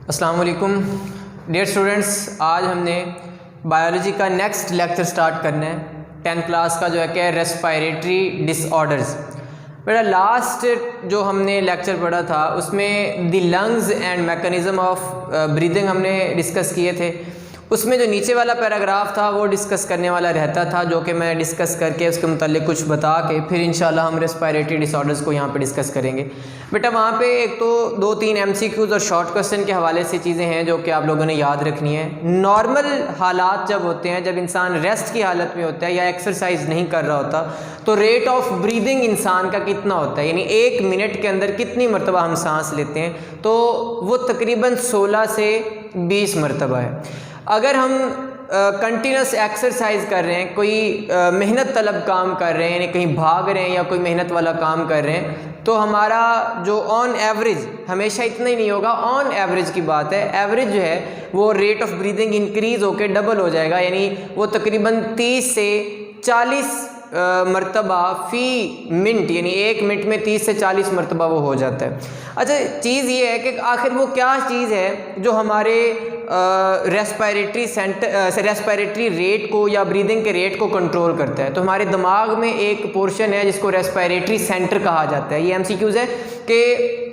अस्सलाम वालेकुम dear students, आज हमने बायोलॉजी का नेक्स्ट लेक्चर स्टार्ट करना है। 10th क्लास का जो है क्या, रेस्पिरेटरी डिसऑर्डर्स। बेटा लास्ट जो हमने लेक्चर पढ़ा था उसमें the lungs and mechanism of breathing हमने डिस्कस किए थे। उसमें जो नीचे वाला पैराग्राफ था वो डिस्कस करने वाला रहता था, जो कि मैं डिस्कस करके उसके मुतालिक कुछ बता के फिर इंशाल्लाह हम रेस्पिरेटरी डिसऑर्डर्स को यहाँ पे डिस्कस करेंगे। बेटा वहाँ पे एक तो 2-3 MCQs और शॉर्ट क्वेश्चन के हवाले से चीज़ें हैं जो कि आप लोगों ने याद रखनी है। नॉर्मल हालात जब होते हैं, जब इंसान रेस्ट की हालत में होता है या एक्सरसाइज नहीं कर रहा होता, तो रेट ऑफ ब्रीदिंग इंसान का कितना होता है, यानी 1 मिनट के अंदर कितनी मरतबा हम सांस लेते हैं, तो वो तकरीबन 16 से 20 मरतबा है। अगर हम कंटिन्यूस एक्सरसाइज कर रहे हैं, कोई मेहनत तलब काम कर रहे हैं, यानी कहीं भाग रहे हैं या कोई मेहनत वाला काम कर रहे हैं, तो हमारा जो ऑन एवरेज, हमेशा इतना ही नहीं होगा, ऑन एवरेज की बात है, एवरेज जो है वो रेट ऑफ ब्रीदिंग इंक्रीज़ होकर डबल हो जाएगा, यानी वो तकरीबन 30 से 40 मरतबा फ़ी मिनट, यानी 1 मिनट में 30 से 40 मरतबा वो हो जाता है। अच्छा, चीज़ ये है कि आखिर वो क्या चीज़ है जो हमारे रेस्पिरेटरी रेट को या ब्रीदिंग के रेट को कंट्रोल करता है। तो हमारे दिमाग में एक पोर्शन है जिसको रेस्पिरेटरी सेंटर कहा जाता है। ये MCQs है कि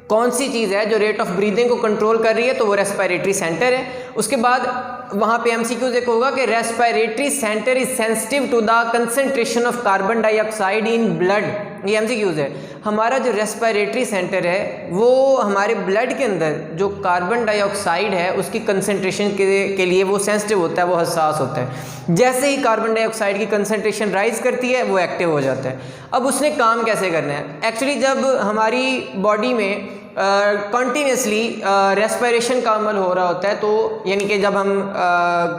कौन सी चीज़ है जो रेट ऑफ ब्रीदिंग को कंट्रोल कर रही है, तो वो रेस्पिरेटरी सेंटर है। उसके बाद वहाँ पे MCQs एक होगा कि respiratory centre is sensitive to the concentration of carbon dioxide in blood. ये MCQs है। हमारा जो रेस्पिरेटरी सेंटर है वो हमारे ब्लड के अंदर जो कार्बन डाइऑक्साइड है उसकी कंसंट्रेशन के लिए वो सेंसिटिव होता है, वो हसास होता है। जैसे ही कार्बन डाइऑक्साइड की कंसंट्रेशन राइज करती है वो एक्टिव हो जाता है। अब उसने काम कैसे करना है? एक्चुअली जब हमारी बॉडी में कंटिन्यूसली रेस्पिरेशन का अमल हो रहा होता है, तो यानी कि जब हम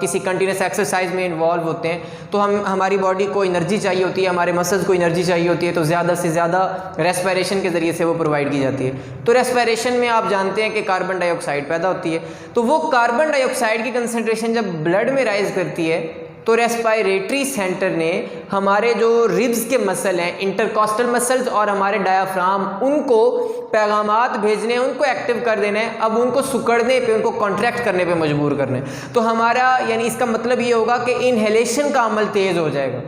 किसी कंटिन्यूस एक्सरसाइज में इन्वॉल्व होते हैं तो हमारी बॉडी को एनर्जी चाहिए होती है, हमारे मसल्स को एनर्जी चाहिए होती है, तो ज़्यादा से ज़्यादा रेस्पिरेशन के ज़रिए से वो प्रोवाइड की जाती है। तो रेस्पिरेशन में आप जानते हैं कि कार्बन डाइऑक्साइड पैदा होती है, तो वो कार्बन डाइऑक्साइड की कंसनट्रेशन जब ब्लड में राइज करती है तो रेस्पिरेटरी सेंटर ने हमारे जो रिब्स के मसल हैं, इंटरकॉस्टल मसल्स और हमारे डायाफ्राम, उनको पैगामात भेजने हैं, उनको एक्टिव कर देना है। अब उनको सुकड़ने पे, उनको कॉन्ट्रैक्ट करने पे मजबूर करना है। तो हमारा यानी इसका मतलब ये होगा कि इनहेलेशन का अमल तेज़ हो जाएगा।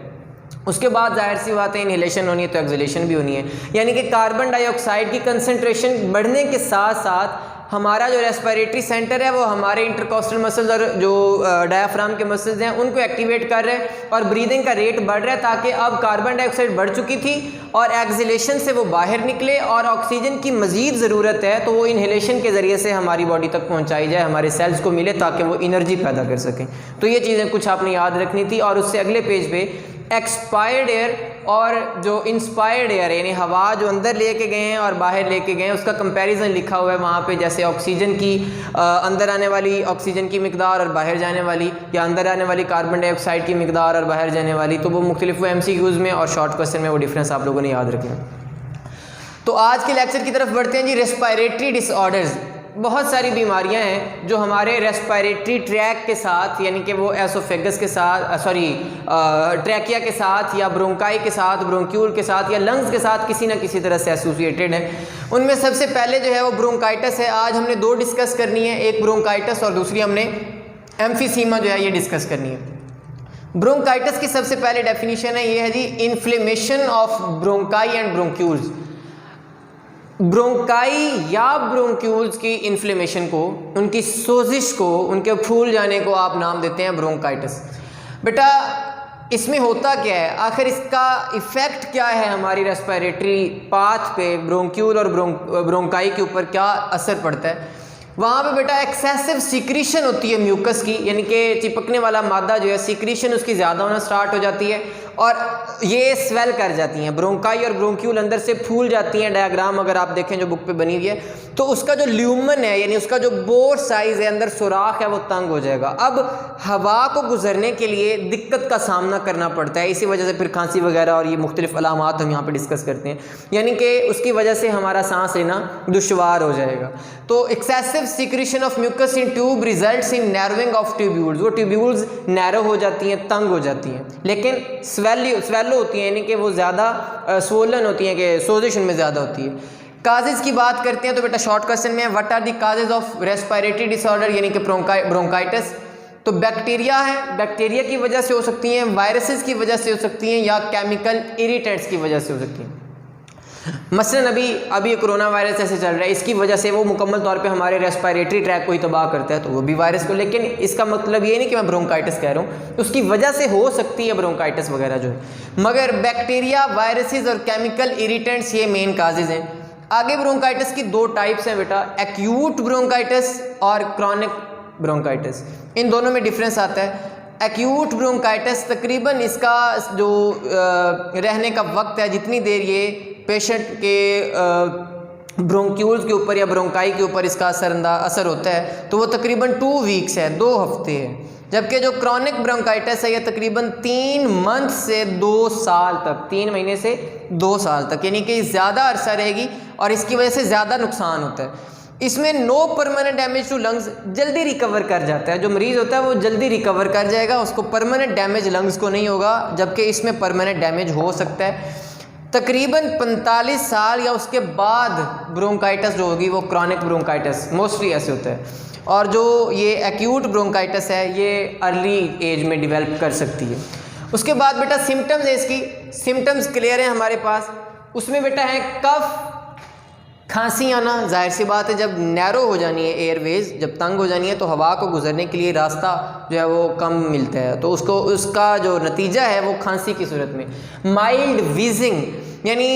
उसके बाद जाहिर सी बात है इनहेलेशन होनी है तो एक्सहेलेशन भी होनी है, यानी कि कार्बन डाइऑक्साइड की कंसंट्रेशन बढ़ने के साथ साथ हमारा जो रेस्पिरेटरी सेंटर है वो हमारे इंटरकॉस्टल मसल्स और जो डायाफ्राम के मसल्स हैं उनको एक्टिवेट कर रहे हैं और ब्रीदिंग का रेट बढ़ रहा है, ताकि अब कार्बन डाइऑक्साइड बढ़ चुकी थी और एक्सहेलेशन से वो बाहर निकले और ऑक्सीजन की मज़ीद ज़रूरत है तो वो इनहेलेशन के ज़रिए से हमारी बॉडी तक पहुंचाई जाए, हमारे सेल्स को मिले ताकि वो एनर्जी पैदा कर सकें। तो ये चीज़ें कुछ आपने याद रखनी थी। और उससे अगले पेज पे एक्सपायर्ड एयर और जो इंस्पायर्ड एयर, यानी हवा जो अंदर लेके गए हैं और बाहर लेके गए हैं, उसका कंपैरिजन लिखा हुआ है वहाँ पे। जैसे ऑक्सीजन की अंदर आने वाली ऑक्सीजन की मिकदार और बाहर जाने वाली, या अंदर आने वाली कार्बन डाइऑक्साइड की मिकदार और बाहर जाने वाली, तो वो मुख्तलिफ MCQs में और शॉर्ट क्वेश्चन में वो डिफरेंस आप लोगों ने याद रखना। तो आज के लेक्चर की तरफ बढ़ते हैं जी। रेस्पिरेटरी डिसऑर्डर्स, बहुत सारी बीमारियां हैं जो हमारे रेस्पिरेटरी ट्रैक के साथ, यानी कि वो एसोफेगस के साथ, ट्रैकिया के साथ या ब्रोंकाई के साथ, ब्रोंक्यूल के साथ या लंग्स के साथ किसी ना किसी तरह से एसोसिएटेड है। उनमें सबसे पहले जो है वो ब्रोंकाइटिस है। आज हमने 2 डिस्कस करनी है, एक ब्रोंकाइटिस और दूसरी हमने एम्फीसीमा जो है ये डिस्कस करनी है। ब्रोंकाइटिस की सबसे पहले डेफिनेशन है, ये है जी inflammation of bronchi and bronchioles. Bronchi या ब्रोंक्यूल्स की इन्फ्लेमेशन को, उनकी सोजिश को, उनके फूल जाने को आप नाम देते हैं ब्रोंकाइटिस। बेटा इसमें होता क्या है, आखिर इसका इफ़ेक्ट क्या है हमारी रेस्पिरेटरी पाथ पे, ब्रोंक्यूल और ब्रोंकाई के ऊपर क्या असर पड़ता है? वहाँ पे बेटा एक्सेसिव सिक्रीशन होती है म्यूकस की, यानी कि चिपकने वाला मादा जो है, सिक्रीशन उसकी ज़्यादा होना स्टार्ट हो जाती है और ये स्वेल कर जाती हैं। ब्रोंकाई और ब्रोंक्यूल अंदर से फूल जाती हैं। डायग्राम अगर आप देखें जो बुक पे बनी हुई है, तो उसका जो ल्यूमन है, यानी उसका जो बोर साइज़ है, अंदर सुराख है, वो तंग हो जाएगा। अब हवा को गुजरने के लिए दिक्कत का सामना करना पड़ता है, इसी वजह से फिर खांसी वगैरह और ये मुख्तलिफ अलामात हम यहाँ पर डिस्कस करते हैं, यानी कि उसकी वजह से हमारा सांस लेना दुश्वार हो जाएगा। तो excessive secretion of mucus in tube results in narrowing of tubules. वो ट्यूब्यूल्स नैरो हो जाती हैं, तंग हो जाती हैं, लेकिन स्वेलो होती हैं, यानी कि वो ज़्यादा स्वोलन होती हैं, कि सोजिश उनमें ज़्यादा होती है। काजेज की बात करते हैं तो बेटा शॉर्ट क्वेश्चन में what are the causes of respiratory disorder यानी कि ब्रोंकाइटिस। तो बैक्टीरिया है, बैक्टीरिया की वजह से हो सकती हैं, वायरसेस की वजह से हो सकती हैं, या केमिकल इरिटेंट्स की वजह से हो सकती हैं। मसलन अभी कोरोना वायरस ऐसे चल रहा है, इसकी वजह से वो मुकम्मल तौर पे हमारे रेस्पिरेटरी ट्रैक को ही तबाह करता है, तो वो भी वायरस को, लेकिन इसका मतलब ये नहीं कि मैं ब्रोंकाइटिस कह रहा हूँ, उसकी वजह से हो सकती है ब्रोंकाइटिस वगैरह जो है, मगर बैक्टीरिया, वायरसेस और केमिकल इरिटेंट्स ये मेन काजेज हैं। आगे ब्रोंकाइटिस की दो टाइप्स हैं बेटा, एक्यूट ब्रोंकाइटिस और क्रॉनिक ब्रोंकाइटिस। इन दोनों में डिफरेंस आता है। एक्यूट ब्रोंकाइटिस तकरीबन इसका जो रहने का वक्त है, जितनी देर ये पेशेंट के ब्रोंक्यूल्स के ऊपर या ब्रोंकाई के ऊपर इसका असर होता है, तो वो तकरीबन 2 वीक्स है, 2 हफ्ते है। जबकि जो क्रॉनिक ब्रोंकाइटिस है ये तकरीबन 3 मंथ से 2 साल तक, 3 महीने से 2 साल तक, यानी कि ज़्यादा अरसा रहेगी और इसकी वजह से ज़्यादा नुकसान होता है। इसमें no permanent damage to lungs, जल्दी रिकवर कर जाता है, जो मरीज़ होता है वो जल्दी रिकवर कर जाएगा, उसको परमानेंट डैमेज लंग्स को नहीं होगा, जबकि इसमें परमानेंट डैमेज हो सकता है। तकरीबन 45 साल या उसके बाद ब्रोंकाइटिस जो होगी वो क्रॉनिक ब्रोंकाइटिस मोस्टली ऐसे होता है, और जो ये एक्यूट ब्रोंकाइटिस है ये अर्ली एज में डेवलप कर सकती है। उसके बाद बेटा सिम्टम्स है, इसकी सिम्टम्स क्लियर हैं हमारे पास। उसमें बेटा है कफ, खांसी आना, जाहिर सी बात है जब नैरो हो जानी है एयरवेज, जब तंग हो जानी है तो हवा को गुजरने के लिए रास्ता जो है वो कम मिलता है, तो उसका जो नतीजा है वो खांसी की सूरत में। माइल्ड वीजिंग यानी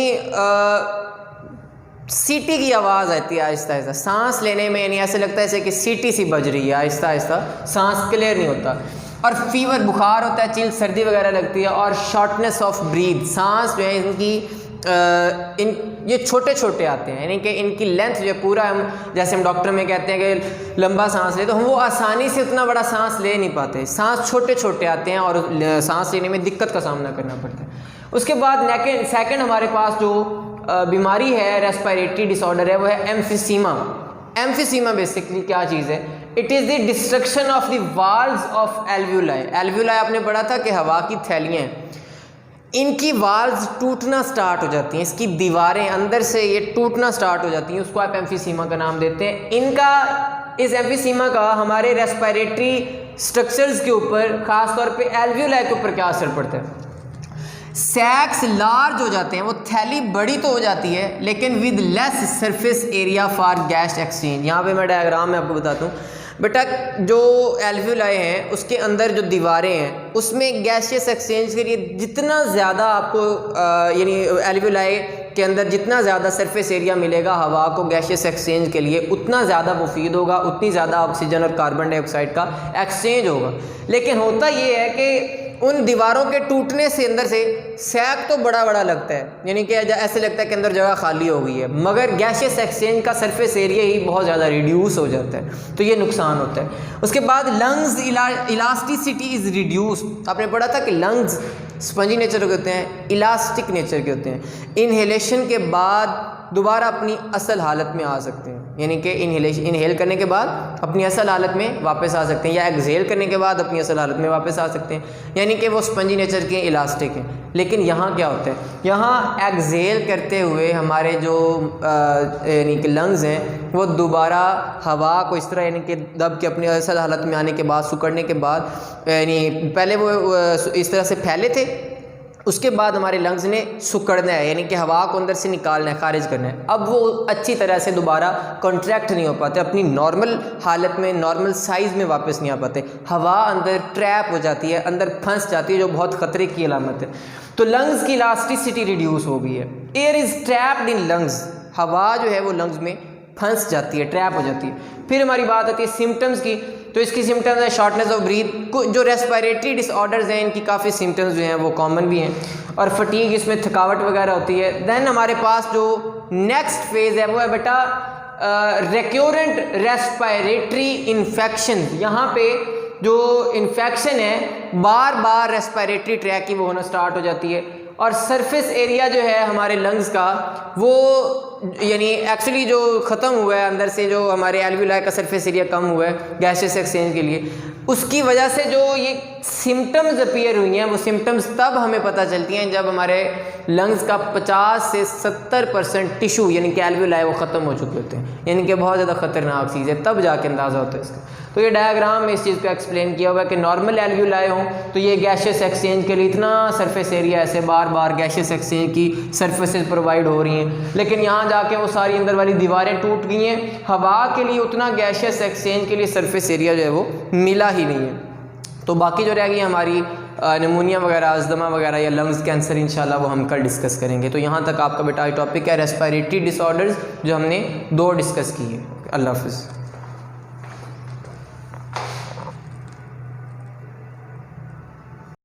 सीटी की आवाज़ आती है आहिस्ता आहिस्ता, सांस लेने में यानी ऐसे लगता है जैसे कि सीटी सी बज रही है, आहिस्ता आहिस्ता सांस क्लियर नहीं होता। और फीवर, बुखार होता है, चिल सर्दी वगैरह लगती है। और शॉर्टनेस ऑफ ब्रीथ, सांस जो है इनकी ये छोटे छोटे आते हैं, यानी कि इनकी लेंथ जो है पूरा, हम जैसे हम डॉक्टर में कहते हैं कि लंबा सांस ले, तो हम वो आसानी से उतना बड़ा सांस ले नहीं पाते, सांस छोटे छोटे आते हैं और सांस लेने में दिक्कत का सामना करना पड़ता है। उसके बाद सेकंड हमारे पास जो बीमारी है रेस्पिरेटरी डिसऑर्डर है वो है एम्फिसीमा। एम्फिसीमा बेसिकली क्या चीज़ है? It is the destruction of the valves of alveoli. Alveoli आपने पढ़ा था कि हवा की थैलियाँ हैं, इनकी वाल्व्स टूटना स्टार्ट हो जाती हैं, इसकी दीवारें अंदर से ये टूटना स्टार्ट हो जाती हैं, उसको आप एम्फिसीमा का नाम देते हैं। इनका, इस एम्फिसीमा का हमारे रेस्पिरेटरी स्ट्रक्चर्स के ऊपर, ख़ासतौर पे एल्व्यूलाई के ऊपर क्या असर पड़ता है? सैक्स लार्ज हो जाते हैं, वो थैली बड़ी तो हो जाती है लेकिन with less surface area for gas exchange. यहाँ पे मैं डायग्राम में आपको बताता हूँ बेटा, जो एल्व्यूलाई हैं उसके अंदर जो दीवारें हैं उसमें गैसियस एक्सचेंज के लिए जितना ज़्यादा आपको यानी एल्व्यूलाई के अंदर जितना ज़्यादा सरफेस एरिया मिलेगा हवा को गैसियस एक्सचेंज के लिए, उतना ज़्यादा मुफीद होगा, उतनी ज़्यादा ऑक्सीजन और कार्बन डाइऑक्साइड का एक्सचेंज होगा। लेकिन होता ये है कि उन दीवारों के टूटने से अंदर से सैक तो बड़ा बड़ा लगता है, यानी कि ऐसे लगता है कि अंदर जगह खाली हो गई है, मगर गैसियस एक्सचेंज का सरफेस एरिया ही बहुत ज़्यादा रिड्यूस हो जाता है, तो ये नुकसान होता है। उसके बाद लंग्स इलास्टिसिटी इज़ रिड्यूस। आपने पढ़ा था कि लंग्स स्पंजी नेचर के होते हैं, इलास्टिक नेचर के होते हैं, इनहेलेशन के बाद दोबारा अपनी असल हालत में आ सकते हैं, यानी कि इनहेल करने के बाद अपनी असल हालत में वापस आ सकते हैं, या एक्सहेल करने के बाद अपनी असल हालत में वापस आ सकते हैं, यानी कि वो स्पंजी नेचर के, इलास्टिक हैं। लेकिन यहाँ क्या होता है? यहाँ एक्सहेल करते हुए हमारे जो यानी कि लंग्स हैं वो दोबारा हवा को इस तरह यानी कि दब के अपनी असल हालत में आने के बाद, सुकड़ने के बाद, यानी पहले वो इस तरह से फैले थे, उसके बाद हमारे लंग्स ने सुकड़ना है, यानी कि हवा को अंदर से निकालना है, खारिज करना है। अब वो अच्छी तरह से दोबारा कॉन्ट्रैक्ट नहीं हो पाते, अपनी नॉर्मल हालत में, नॉर्मल साइज़ में वापस नहीं आ पाते, हवा अंदर ट्रैप हो जाती है, अंदर फंस जाती है, जो बहुत ख़तरे की अलामत है। तो लंग्स की इलास्टिसिटी रिड्यूस हो गई है। Air is trapped in lungs, हवा जो है वो लंग्स में फंस जाती है, ट्रैप हो जाती है। फिर हमारी बात आती है सिम्टम्स की, तो इसकी सिम्टम्स है शॉर्टनेस ऑफ ब्रीथ। जो रेस्पिरेटरी डिसऑर्डर्स हैं इनकी काफ़ी सिम्टम्स जो हैं वो कॉमन भी हैं, और फटीग, इसमें थकावट वगैरह होती है। दैन हमारे पास जो नेक्स्ट फेज़ है वो है बेटा रिकरेंट रेस्पिरेटरी इन्फेक्शन। यहाँ पे जो इन्फेक्शन है बार बार रेस्पिरेटरी ट्रैक की वो होना स्टार्ट हो जाती है, और सरफेस एरिया जो है हमारे लंग्स का वो यानी एक्चुअली जो ख़त्म हुआ है अंदर से, जो हमारे एल्वियोलाई का सरफेस एरिया कम हुआ है गैसियस एक्सचेंज के लिए, उसकी वजह से जो ये सिम्टम्स अपीयर हुई हैं, वो सिम्टम्स तब हमें पता चलती हैं जब हमारे लंग्स का 50 से 70% टिशू यानी कि एल्वियोलाई वो ख़त्म हो चुके होते हैं, यानी कि बहुत ज़्यादा ख़तरनाक चीज़ है, तब जाके अंदाज़ा होता है इसका। तो ये डायग्राम में इस चीज़ को एक्सप्लेन किया हुआ है कि नॉर्मल एल्वियोलाई हों तो ये गैसियस एक्सचेंज के लिए इतना सरफेस एरिया ऐसे बार बार गैसियस एक्सचेंज की सर्फेसेज प्रोवाइड हो रही हैं, लेकिन यहाँ जाके वो सारी अंदर वाली दीवारें टूट गई हैं, हवा के लिए उतना गैसियस एक्सचेंज के लिए सरफेस एरिया जो है वो मिला ही नहीं है। तो बाकी जो रह गई हमारी निमोनिया वगैरह, अस्थमा वगैरह या लंग्स कैंसर, इंशाल्लाह वो हम कल डिस्कस करेंगे। तो यहाँ तक आपका बेटा टॉपिक है रेस्पिरेटरी डिसऑर्डर्स, जो हमने 2 डिस्कस की है। अल्लाह हाफ़िज़।